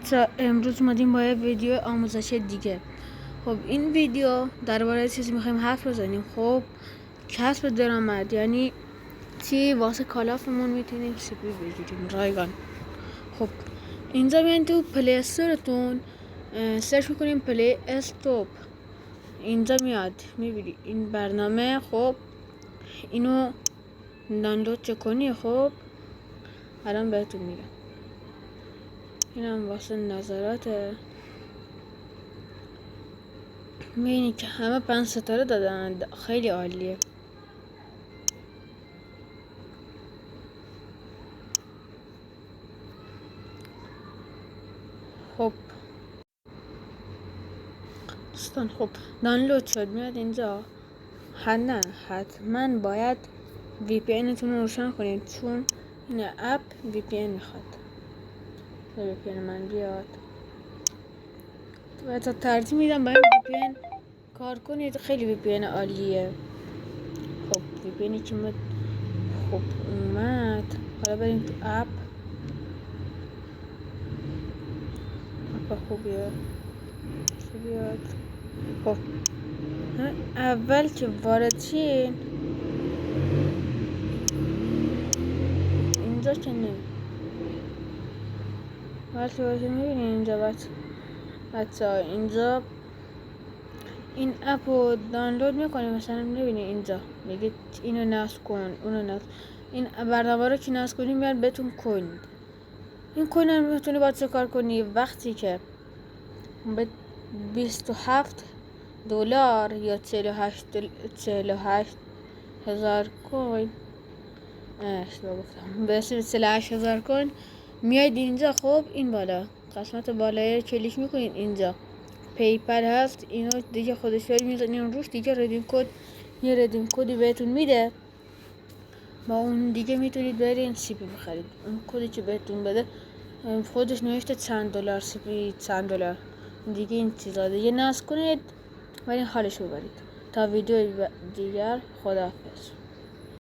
بچه امروز اومدیم با یه ویدیو آموزشی دیگه. خب این ویدیو درباره چیزی میخوایم حرف بزنیم. خب کسب درآمد یعنی چی؟ واسه کالافمون میتونیم سی پی بگیریم رایگان. خب اینجا میان تو پلی استورتون سرچ میکنیم پلی استوپ، اینجا میاد میبینی این برنامه. خب اینو دانلود چکنی. خب الان بهتون میگم. اینم واسه نظراته. میبینی که همه 5 ستاره دادن، خیلی عالیه. خب دوستان، خب دانلود شد، میاد اینجا. نه حتما باید وی پی اینتون رو روشن کنید، چون این اپ وی پی این میخواد. وی پی این من بیاد و تا ترجیح میدم باید وی پی این کار کنید، خیلی وی پی این عالیه. خب وی پی اینی که خب اومد، حالا بریم تو اپ. اپ خوبیه. خب اول که وارد شین اینجا که نه، وقتی وارد میبینین اینجا بچه اینجا این اپ رو دانلود میکنیم. مثلا میبینین اینجا میگه اینو نصب کن، اونو نصب. این برنامه رو که نصب کنیم میاد بهتون کوین. این کوین هم میتونی باید چه کار کنی؟ وقتی که به 27 دلار یا 48 هزار کوین، اشتباه گفتم، به 48 هزار کوین میاید اینجا. خب این بالا قسمت بالایی کلیک میکنین، اینجا پیپل هست، اینو دیگه خودش برید میزنین روش، دیگه یه ردیم کدی بهتون میده. با اون دیگه میتونید برین سی پی بخرید. اون کدی که بهتون بده خودش نوشته چند دلار سی پی، چند دلار دیگه. این چیزا دیگه نصب کنید ولی حالش ببرید. تا ویدیو دیگر، خداحافظ.